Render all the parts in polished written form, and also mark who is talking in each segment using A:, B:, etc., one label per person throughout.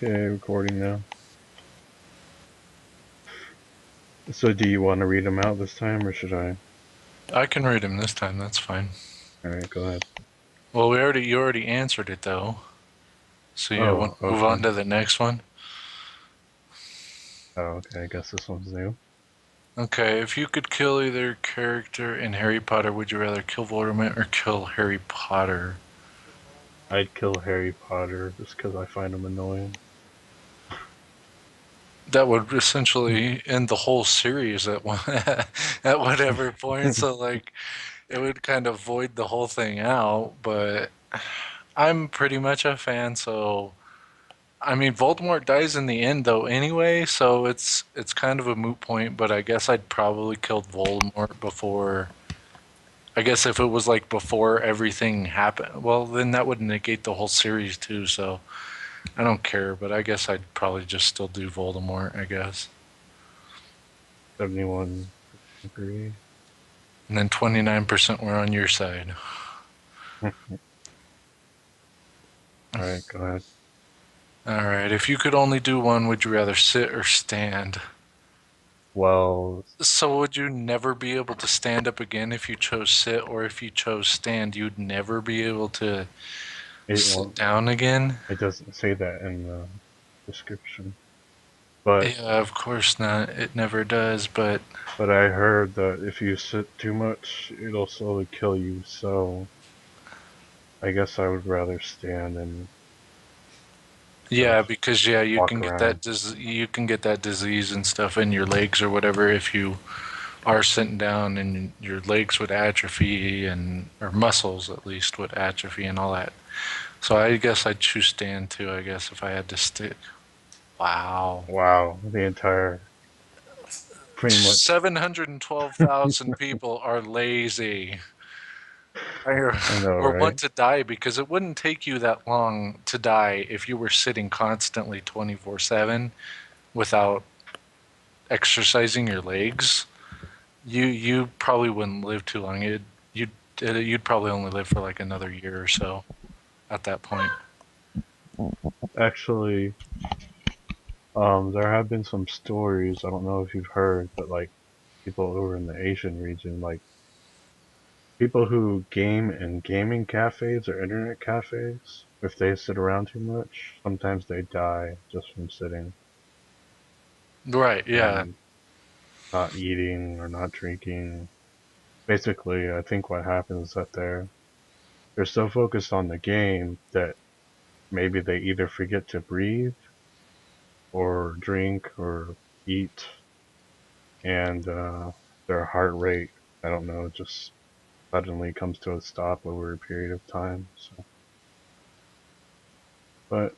A: Okay, recording now. So do you want to read them out this time, or should I?
B: I can read him this time. That's fine.
A: Alright, go ahead.
B: Well, you already answered it though. So you want
A: Oh,
B: to move on
A: okay.
B: to the next one?
A: Oh, okay, I guess this one's new.
B: Okay, if you could kill either character in Harry Potter, would you rather kill Voldemort or kill Harry Potter?
A: I'd kill Harry Potter just because I find him annoying.
B: That would essentially end the whole series at one at whatever point. So like, it would kind of void the whole thing out. But I'm pretty much a fan, so I mean, Voldemort dies in the end though anyway, so it's kind of a moot point, but I guess I'd probably killed Voldemort before. I guess if it was like before everything happened, well, then that would negate the whole series too, so I don't care, but I guess I'd probably just still do Voldemort, I guess.
A: 71 agree.
B: And then 29% were on your side.
A: Alright, go ahead.
B: All right, if you could only do one, would you rather sit or stand?
A: Well,
B: So would you never be able to stand up again if you chose sit, or if you chose stand, you'd never be able to
A: it
B: sit
A: won't,
B: down again?
A: it doesn't say that in the description. But
B: Yeah, of course not. It never does, but
A: but I heard that if you sit too much, it'll slowly kill you, so I guess I would rather stand and
B: yeah,
A: just
B: because yeah,
A: walk around.
B: you can get that disease and stuff in your legs or whatever if you are sitting down, and your legs would atrophy, and or muscles at least would atrophy and all that. So I guess I'd choose stand too, I guess, if I had to stick. Wow.
A: Wow, the entire, pretty much.
B: 712,000 people are lazy.
A: I know,
B: Or want
A: right?
B: to die, because it wouldn't take you that long to die if you were sitting constantly 24/7 without exercising your legs. You probably wouldn't live too long. You'd probably only live for like another year or so at that point.
A: Actually, there have been some stories, I don't know if you've heard, but like people over in the Asian region, like people who game in gaming cafes or internet cafes, if they sit around too much, sometimes they die just from sitting
B: Right, yeah.
A: and not eating or not drinking. Basically, I think what happens is that they're so focused on the game that maybe they either forget to breathe or drink or eat, and their heart rate, I don't know, just suddenly comes to a stop over a period of time. So, but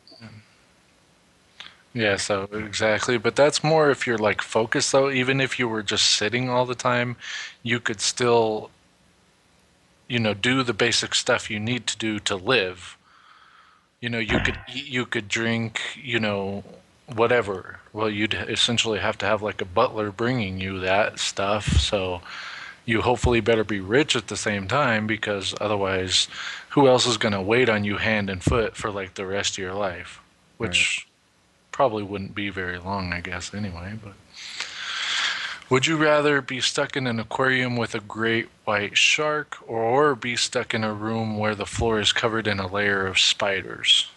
B: Yeah, so exactly. But that's more if you're like focused though. Even if you were just sitting all the time, you could still, do the basic stuff you need to do to live. You could eat, you could drink, whatever. Well, you'd essentially have to have like a butler bringing you that stuff. So you hopefully better be rich at the same time, because otherwise, who else is going to wait on you hand and foot for like the rest of your life?
A: right.
B: Which probably wouldn't be very long, I guess, anyway. But would you rather be stuck in an aquarium with a great white shark, or be stuck in a room where the floor is covered in a layer of spiders?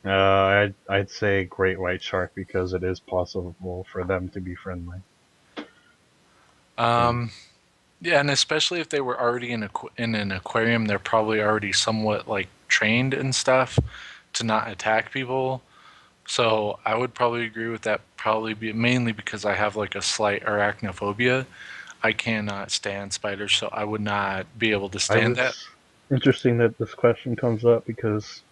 A: I'd say great white shark because it is possible for them to be friendly. And
B: Um, yeah, and especially if they were already in an aquarium, they're probably already somewhat like trained and stuff to not attack people. So I would probably agree with that. Probably be mainly because I have like a slight arachnophobia. I cannot stand spiders, so I would not be able to
A: I
B: stand that.
A: was interesting that this question comes up because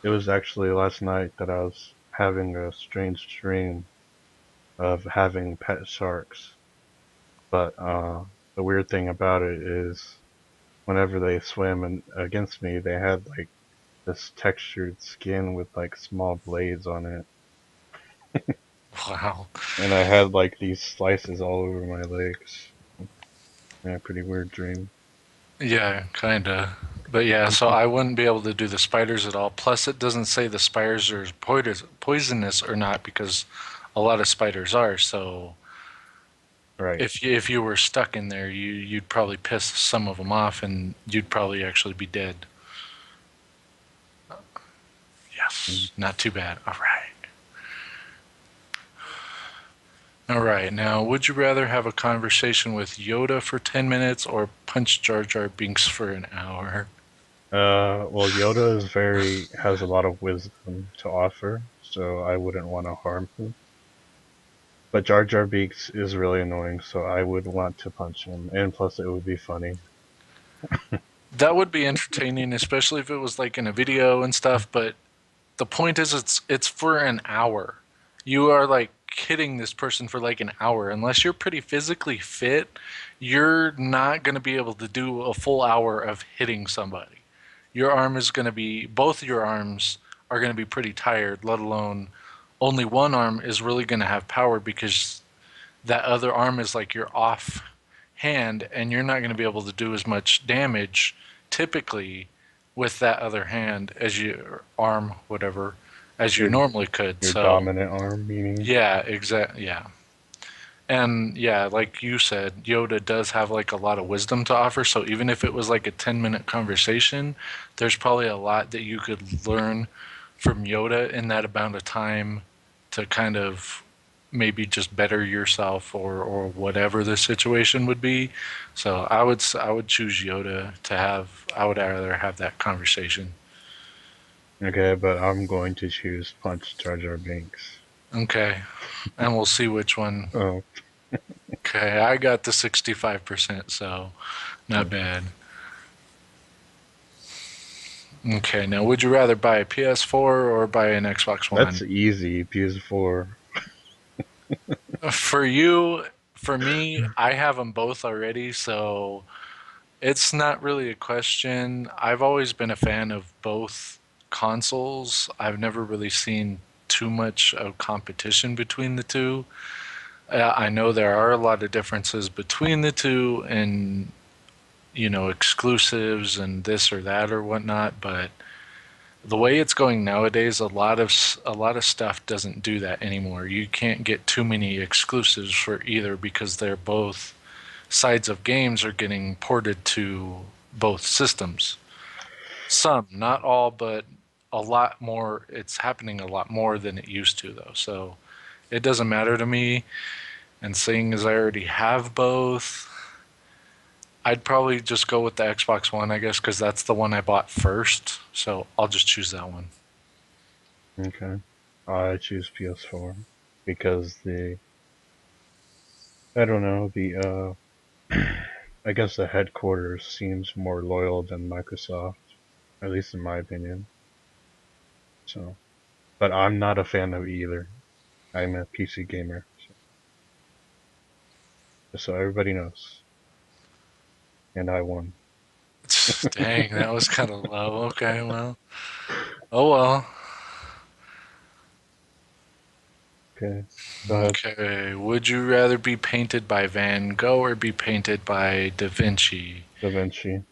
A: it was actually last night that I was having a strange dream of having pet sharks. But the weird thing about it is whenever they swim and against me, they had like this textured skin with like small blades on it.
B: Wow.
A: And I had like these slices all over my legs. Yeah, pretty weird dream.
B: Yeah, kinda. But yeah, so I wouldn't be able to do the spiders at all. Plus, it doesn't say the spiders are poisonous or not because a lot of spiders are. So
A: Right.
B: if you were stuck in there, you'd probably piss some of them off, and you'd probably actually be dead.
A: Mm.
B: Yes, not too bad. All right. All right. Now, would you rather have a conversation with Yoda for 10 minutes or punch Jar Jar Binks for an hour?
A: Well, Yoda has a lot of wisdom to offer, so I wouldn't want to harm him. But Jar Jar Binks is really annoying, so I would want to punch him, and plus it would be funny.
B: That would be entertaining, especially if it was like in a video and stuff, but the point is it's for an hour. You are like hitting this person for like an hour. Unless you're pretty physically fit, you're not going to be able to do a full hour of hitting somebody. Your arm is going to be both your arms are going to be pretty tired, let alone only one arm is really going to have power because that other arm is like your off hand and you're not going to be able to do as much damage typically with that other hand as your arm whatever as you
A: Your
B: normally could.
A: your
B: So
A: dominant arm, meaning.
B: yeah, exactly, yeah. And yeah, like you said, Yoda does have like a lot of wisdom to offer. So even if it was like a 10-minute conversation, there's probably a lot that you could learn from Yoda in that amount of time to kind of maybe just better yourself or whatever the situation would be. So I would choose Yoda to have. I would rather have that conversation.
A: Okay, but I'm going to choose punch Jar Jar Binks.
B: Okay, and we'll see which one.
A: Oh,
B: Okay, I got the 65%, so not
A: hmm.
B: bad. Okay, now would you rather buy a PS4 or buy an Xbox
A: That's
B: One?
A: easy. PS4.
B: For you, for me, I have them both already, so it's not really a question. I've always been a fan of both consoles. I've never really seen too much of competition between the two. I know there are a lot of differences between the two and, exclusives and this or that or whatnot, but the way it's going nowadays, a lot of stuff doesn't do that anymore. You can't get too many exclusives for either because they're both sides of games are getting ported to both systems. Some, not all, but a lot more. It's happening a lot more than it used to, though. So it doesn't matter to me. And seeing as I already have both, I'd probably just go with the Xbox One, I guess, because that's the one I bought first. So I'll just choose that one.
A: Okay. I choose PS4 because I don't know, I guess the headquarters seems more loyal than Microsoft, at least in my opinion. So, but I'm not a fan of either. I'm a PC gamer, so everybody knows. And I won.
B: Dang, that was kind of low. Okay, well. Oh well.
A: Okay, go ahead.
B: Okay. Would you rather be painted by Van Gogh or be painted by Da Vinci?
A: Da Vinci.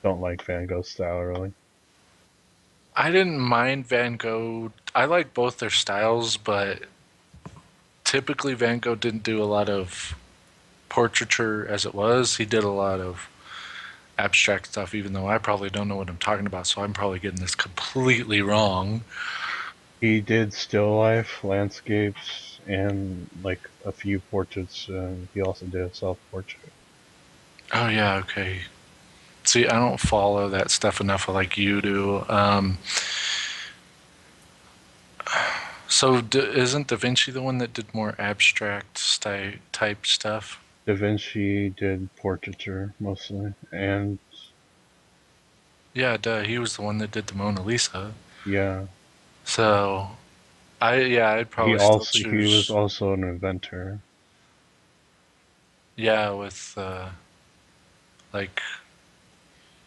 A: Don't like Van Gogh style really.
B: I didn't mind Van Gogh. I like both their styles, but typically Van Gogh didn't do a lot of portraiture as it was. He did a lot of abstract stuff, even though I probably don't know what I'm talking about, so I'm probably getting this completely wrong.
A: He did still life, landscapes, and like a few portraits. He also did a self portrait.
B: Oh, yeah, okay. See, I don't follow that stuff enough like you do. So isn't Da Vinci the one that did more abstract type stuff?
A: Da Vinci did portraiture mostly, and
B: Yeah, duh. He was the one that did the Mona Lisa.
A: yeah,
B: So I'd probably still
A: he was
B: choose.
A: also an inventor.
B: Yeah, with like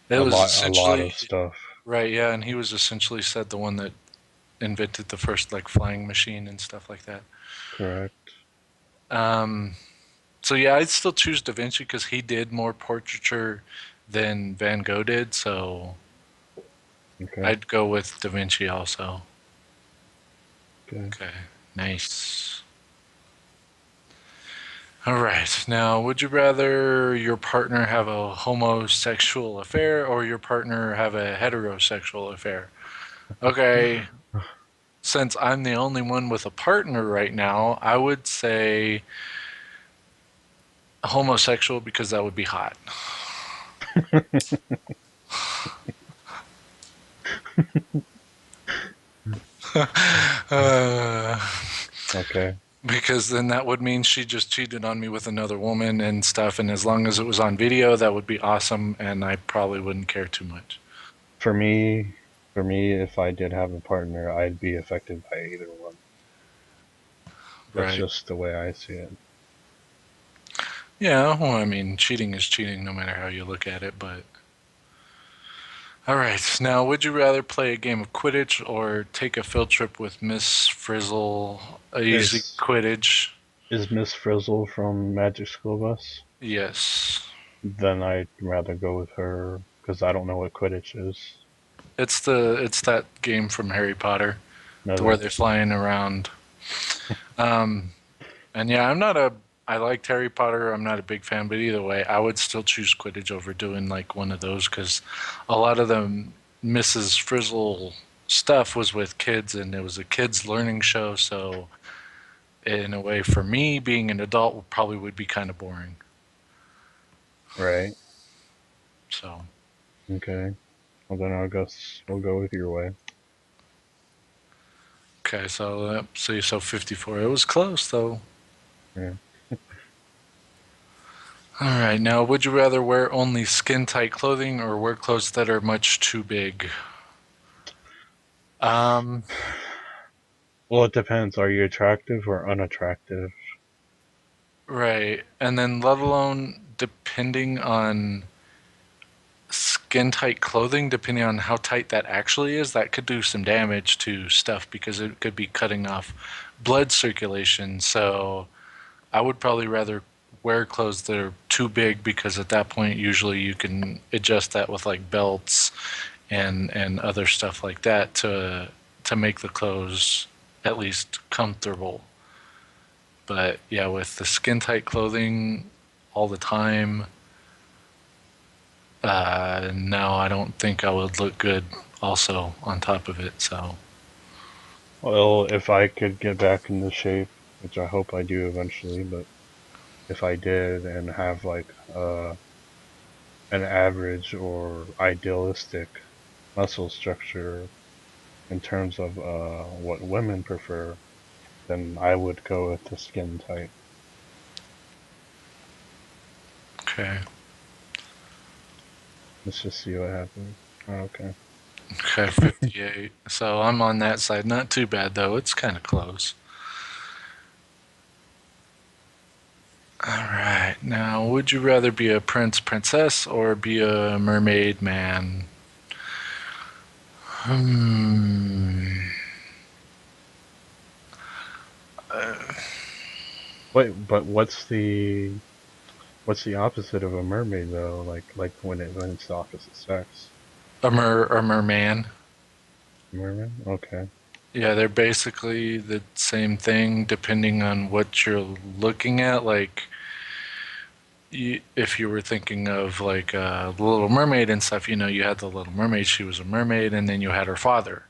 B: it was
A: A lot
B: essentially
A: of stuff.
B: right. Yeah, and he was essentially said the one that invented the first like flying machine and stuff like that.
A: Correct.
B: Um, so yeah, I'd still choose Da Vinci because he did more portraiture than Van Gogh did, so
A: Okay.
B: I'd go with Da Vinci also.
A: Okay.
B: Okay, nice. All right. Now, would you rather your partner have a homosexual affair or your partner have a heterosexual affair? Okay, since I'm the only one with a partner right now, I would say homosexual because that would be hot. uh,
A: Okay.
B: because then that would mean she just cheated on me with another woman and stuff. And as long as it was on video, that would be awesome. And I probably wouldn't care too much.
A: For me, for me, if I did have a partner, I'd be affected by either one. That's
B: Right.
A: just the way I see it.
B: Yeah. Well, I mean, cheating is cheating no matter how you look at it. But all right. Now, would you rather play a game of Quidditch or take a field trip with Miss Frizzle? Easy
A: Is
B: Quidditch.
A: is Miss Frizzle from Magic School Bus?
B: Yes.
A: Then I'd rather go with her because I don't know what Quidditch is.
B: It's that game from Harry Potter where
A: No.
B: they're flying around. Um, and yeah, I'm not a. I liked Harry Potter. I'm not a big fan, but either way, I would still choose Quidditch over doing like one of those because a lot of the Mrs. Frizzle stuff was with kids, and it was a kids learning show. So in a way, for me, being an adult probably would be kind of boring.
A: Right.
B: So
A: Okay. Well, then I guess we'll go with your way.
B: okay, so 54. It was close though.
A: Yeah.
B: All right, now would you rather wear only skin tight clothing or wear clothes that are much too big? Um,
A: Well, it depends. Are you attractive or unattractive?
B: right. And then let alone depending on skin tight clothing, depending on how tight that actually is, that could do some damage to stuff because it could be cutting off blood circulation. So I would probably rather wear clothes that are too big because at that point usually you can adjust that with like belts and other stuff like that to make the clothes at least comfortable. But yeah, with the skin tight clothing all the time, no, I don't think I would look good also on top of it. So
A: Well, if I could get back into shape, which I hope I do eventually, but if I did and have like an average or idealistic muscle structure in terms of what women prefer, then I would go with the skin tight.
B: okay,
A: Let's just see what happens. Okay.
B: okay, 58. So I'm on that side. Not too bad though. It's kind of close. All right. Now, would you rather be a prince, princess, or be a mermaid man? Hmm.
A: Wait, but what's the opposite of a mermaid though? Like when it's the opposite sex.
B: A merman.
A: Mermaid? Okay.
B: Yeah, they're basically the same thing depending on what you're looking at. Like, if you were thinking of like the Little Mermaid and stuff, you had the Little Mermaid. She was a mermaid, and then you had her father.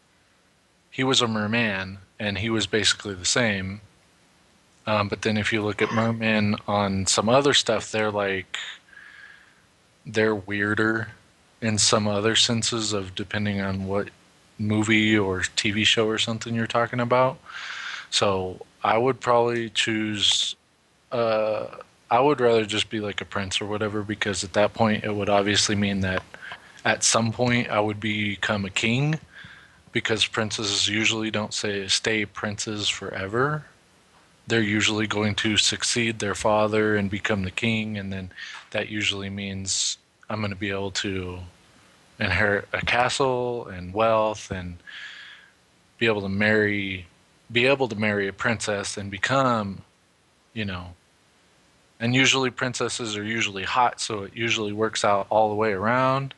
B: He was a merman, and he was basically the same. But then if you look at mermen on some other stuff, they're weirder in some other senses of depending on what movie or TV show or something you're talking about. So I would probably choose. Uh, I would rather just be like a prince or whatever because at that point it would obviously mean that at some point I would become a king because princes usually don't stay princes forever. They're usually going to succeed their father and become the king, and then that usually means I'm going to be able to inherit a castle and wealth and be able to marry be able to marry a princess and become, you know, And usually princesses are usually hot, so it usually works out all the way around.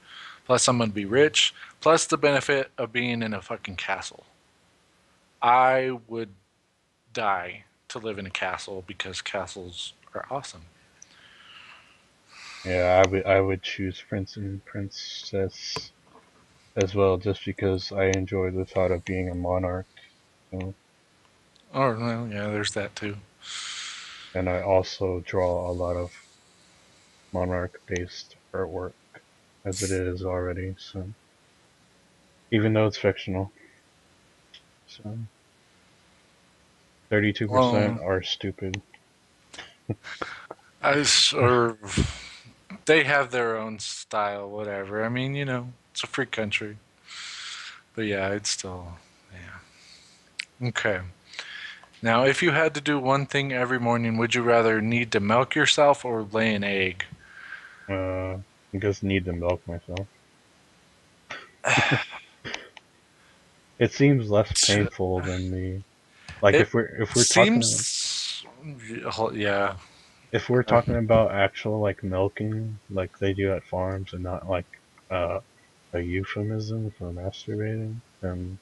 B: Plus, I'm gonna be rich. Plus, the benefit of being in a fucking castle. I would die to live in a castle because castles are awesome.
A: Yeah, I would choose Prince and Princess as well, just because I enjoy the thought of being a monarch. So,
B: Or, well, yeah, there's that too.
A: and I also draw a lot of monarch-based artwork as it is already. So, even though it's fictional, so 32%
B: Well,
A: are stupid.
B: or they have their own style, whatever. I mean, it's a free country. But yeah, it's still, yeah. Okay. Now, if you had to do one thing every morning, would you rather need to milk yourself or lay an egg?
A: I just need to milk myself. It seems less painful than the like
B: It
A: if we're talking
B: seems, yeah.
A: if we're talking about actual like milking like they do at farms and not like uh a euphemism for masturbating, then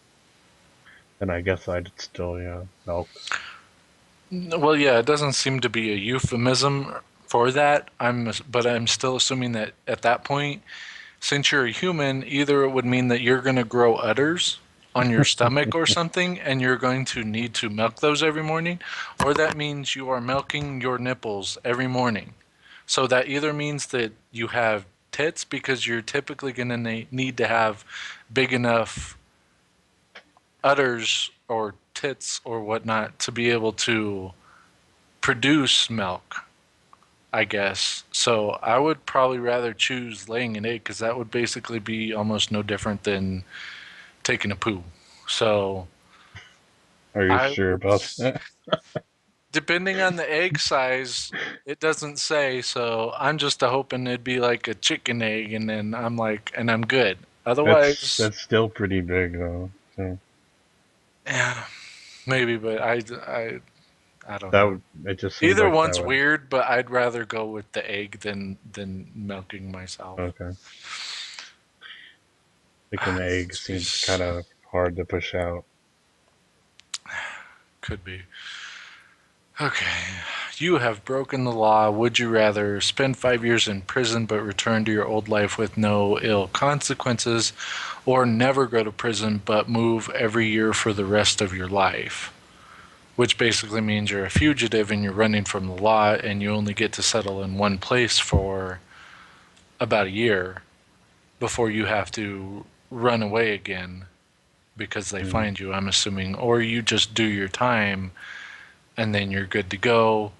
A: I guess I'd still milk.
B: Well, yeah, it doesn't seem to be a euphemism for that. But I'm still assuming that at that point, since you're a human, either it would mean that you're going to grow udders on your stomach or something, and you're going to need to milk those every morning, or that means you are milking your nipples every morning. So that either means that you have tits because you're typically going to need to have big enough udders or tits or whatnot to be able to produce milk, I guess. So I would probably rather choose laying an egg because that would basically be almost no different than taking a poo. So
A: Are you
B: I
A: sure
B: would,
A: about that?
B: depending on the egg size, it doesn't say. So I'm just hoping it'd be like a chicken egg, and then I'm like, and I'm good.
A: That's
B: Otherwise,
A: that's still pretty big though. So
B: yeah, maybe, but I don't
A: that
B: know.
A: would it just seems
B: Either
A: like that
B: one's
A: would
B: weird, but I'd rather go with the egg than milking myself.
A: okay. Like an egg seems kind
B: Jeez.
A: of hard to push out.
B: Could be. Okay. You have broken the law. Would you rather spend 5 years in prison but return to your old life with no ill consequences, or never go to prison but move every year for the rest of your life? Which basically means you're a fugitive and you're running from the law and you only get to settle in one place for about a year before you have to run away again because they
A: Hmm.
B: find you, I'm assuming, or you just do your time and then you're good to go.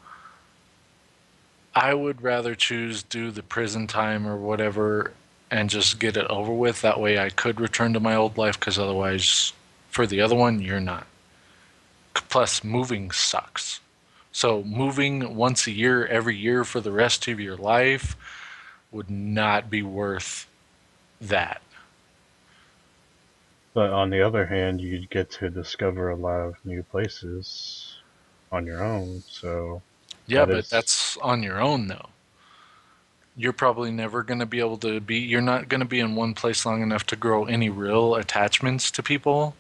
B: I would rather choose do the prison time or whatever and just get it over with. That way I could return to my old life because otherwise, for the other one, you're not. Plus, moving sucks. So, moving once a year, every year for the rest of your life would not be worth that.
A: But on the other hand, you get to discover a lot of new places on your own. So
B: Yeah,
A: that
B: but
A: is
B: that's on your own though. You're probably never going to be able to be, you're not going to be in one place long enough to grow any real attachments to people.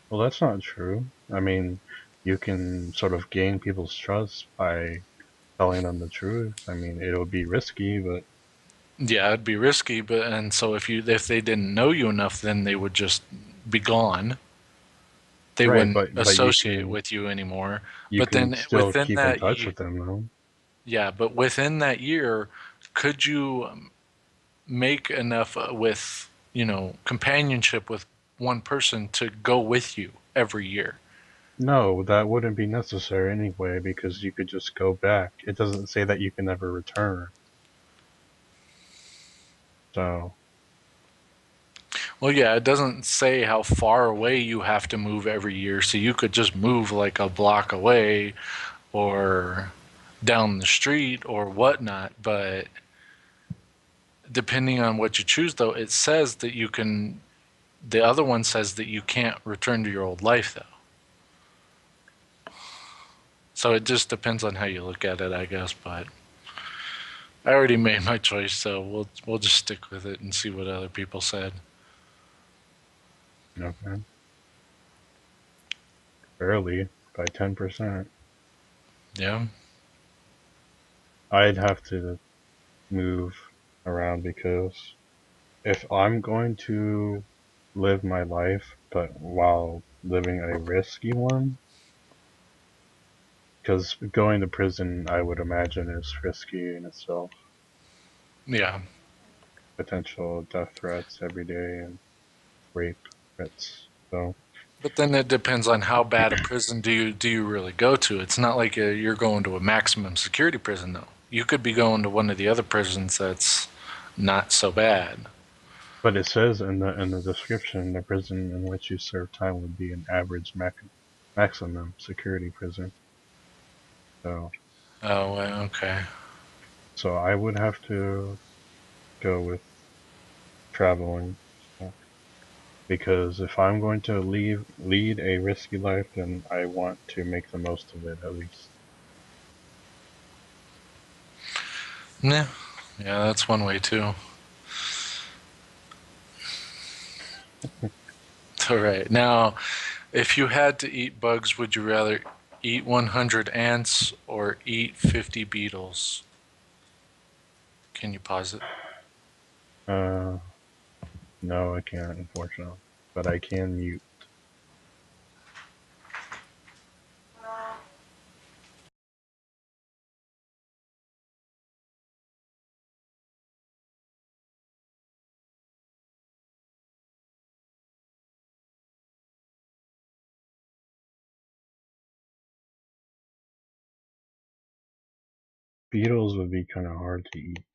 A: well, that's not true. I mean, you can sort of gain people's trust by telling them the truth. I mean, it'll be risky, but
B: Yeah, it'd be risky, but and so if they didn't know you enough, then they would just be gone. They
A: right.
B: wouldn't
A: But
B: associate with you anymore.
A: you
B: But
A: can
B: then
A: still
B: within
A: keep in
B: that
A: touch
B: year,
A: with them though.
B: yeah, but within that year, could you make enough with, companionship with one person to go with you every year?
A: No, that wouldn't be necessary anyway because you could just go back. It doesn't say that you can never return. So,
B: Well, yeah, it doesn't say how far away you have to move every year, so you could just move like a block away or down the street or whatnot. But depending on what you choose, though, it says that you can. The other one says that you can't return to your old life, though. So it just depends on how you look at it, I guess. But I already made my choice, so we'll just stick with it and see what other people said.
A: Okay. Early by 10%.
B: Yeah.
A: I'd have to move around because if I'm going to live my life, but while living a risky one, because going to prison, I would imagine, is risky in itself.
B: Yeah.
A: Potential death threats every day and rape threats. So,
B: But then it depends on how bad a prison do you really go to. It's not like you're going to a maximum security prison though. You could be going to one of the other prisons that's not so bad.
A: but it says in the description, the prison in which you serve time would be an average maximum security prison. So,
B: Oh, well, okay.
A: so I would have to go with traveling. So, because if I'm going to lead a risky life, then I want to make the most of it at least.
B: Yeah. Yeah, that's one way too. All right. Now, if you had to eat bugs, would you rather eat 100 ants or eat 50 beetles? Can you pause it?
A: Uh, no, I can't, unfortunately. But I can mute. Beetles would be kind of hard to eat.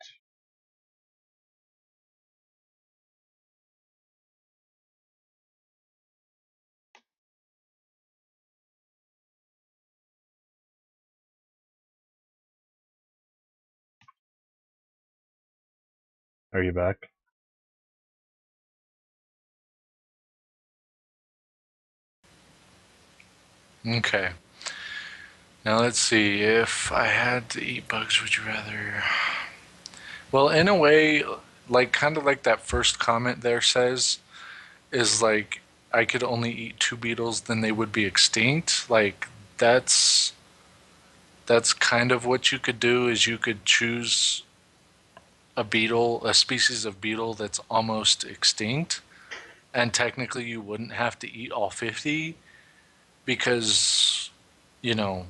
A: Are you back?
B: Okay. Now let's see. If I had to eat bugs, would you rather? Well, in a way, like kind of like that first comment there says, is like I could only eat two beetles, then they would be extinct. Like that's that's kind of what you could do is you could choose a beetle, a species of beetle that's almost extinct, and technically you wouldn't have to eat all 50 because you know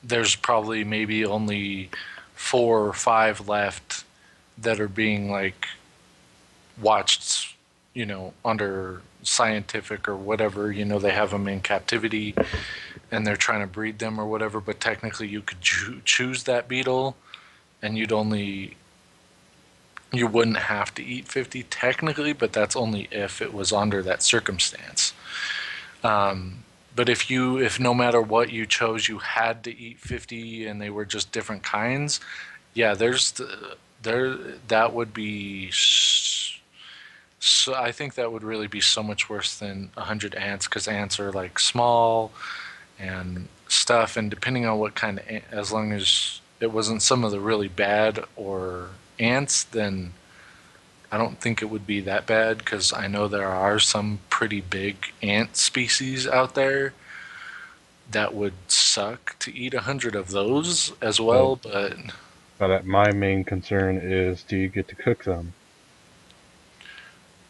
B: there's probably maybe only 4 or 5 left that are being like watched, under scientific or whatever. They have them in captivity and they're trying to breed them or whatever. But technically, you could choose that beetle, and you wouldn't have to eat 50 technically, but that's only if it was under that circumstance. But if no matter what you chose, you had to eat 50 and they were just different kinds, yeah, there that would be so I think that would really be so much worse than 100 ants because ants are like small and stuff, and depending on what kind of as long as it wasn't some of the really bad or ants, then I don't think it would be that bad because I know there are some pretty big ant species out there that would suck to eat 100 of those as
A: But
B: well. But
A: my main concern is, do you get to cook them?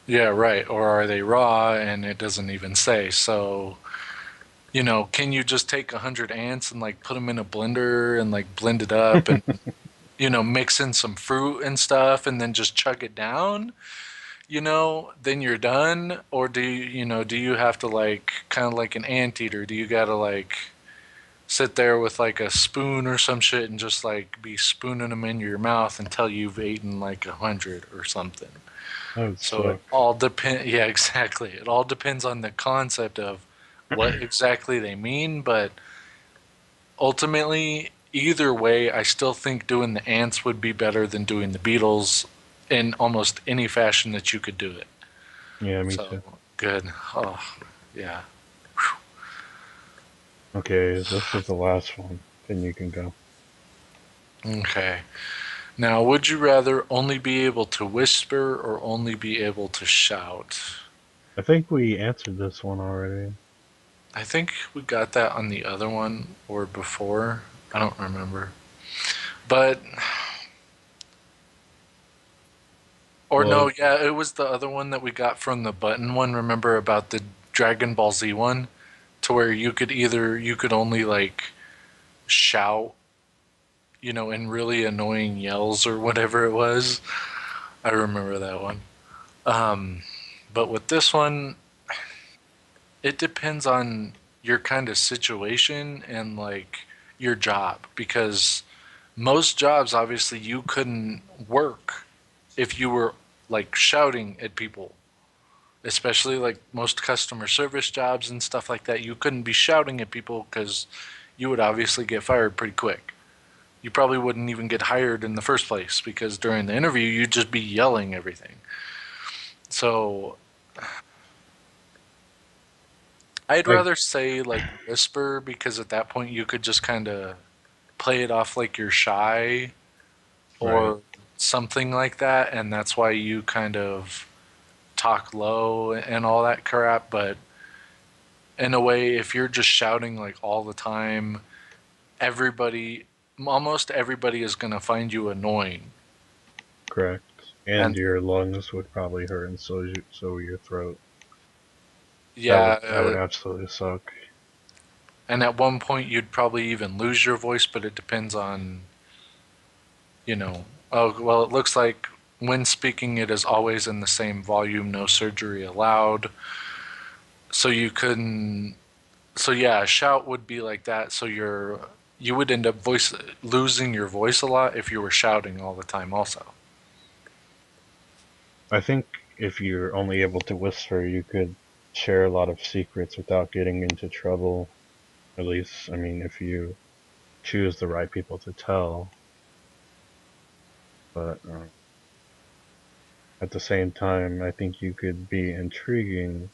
B: yeah, right. Or are they raw and it doesn't even say? So, can you just take 100 ants and like put them in a blender and like blend it up and, mix in some fruit and stuff and then just chug it down? Then you're done? Or do you have to like kind of like an anteater? Do you gotta like sit there with like a spoon or some shit and just like be spooning them in your mouth until you've eaten like 100 or something?
A: That would
B: So it
A: suck.
B: all depend. Yeah, exactly. It all depends on the concept of what exactly they mean, but ultimately, either way, I still think doing the ants would be better than doing the beetles in almost any fashion that you could do it.
A: Yeah, me
B: So
A: too.
B: good. Oh, yeah.
A: Okay, this is the last one. then you can go.
B: Okay. Now, would you rather only be able to whisper or only be able to shout?
A: I think we answered this one already.
B: I think we got that on the other one or before. I don't remember. But, or
A: Well,
B: no, yeah, it was the other one that we got from the button one. Remember about the Dragon Ball Z one? To where you could only like shout, in really annoying yells or whatever it was. I remember that one. Um, but with this one, it depends on your kind of situation and like your job because most jobs obviously you couldn't work if you were like shouting at people, especially like most customer service jobs and stuff like that. You couldn't be shouting at people because you would obviously get fired pretty quick. You probably wouldn't even get hired in the first place because during the interview you'd just be yelling everything. So I'd
A: like,
B: rather say like whisper because at that point you could just kind of play it off like you're shy
A: right,
B: or something like that, and that's why you kind of talk low and all that crap. But in a way, if you're just shouting like all the time, everybody, almost everybody, is gonna find you annoying.
A: correct. And
B: And
A: your lungs would probably hurt, and so your throat. That
B: yeah,
A: would that would absolutely suck.
B: and at one point you'd probably even lose your voice, but it depends on, you know. Oh well, it looks like when speaking, it is always in the same volume, no surgery allowed. So you couldn't. So yeah, a shout would be like that. So you would end up voice losing your voice a lot if you were shouting all the time. Also,
A: I think if you're only able to whisper, you could share a lot of secrets without getting into trouble. At least, I mean, if you choose the right people to tell. But at the same time, I think you could be intriguing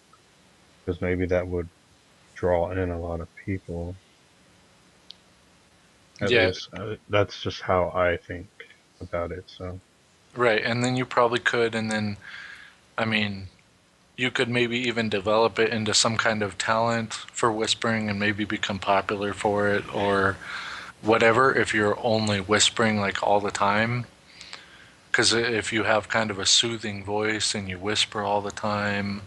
A: because maybe that would draw in a lot of people. At
B: yeah,
A: least that's just how I think about it. So
B: right. And then you probably could, and then I mean, you could maybe even develop it into some kind of talent for whispering and maybe become popular for it or whatever if you're only whispering like all the time. Because if you have kind of a soothing voice and you whisper all the time,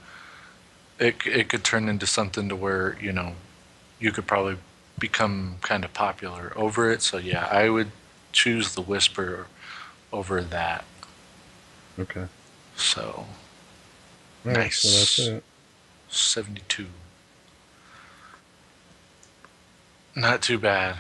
B: it could turn into something to where, you could probably become kind of popular over it. So yeah, I would choose the whisper over that.
A: okay,
B: So
A: all right. So that's
B: nice.
A: it.
B: 72. Not too bad.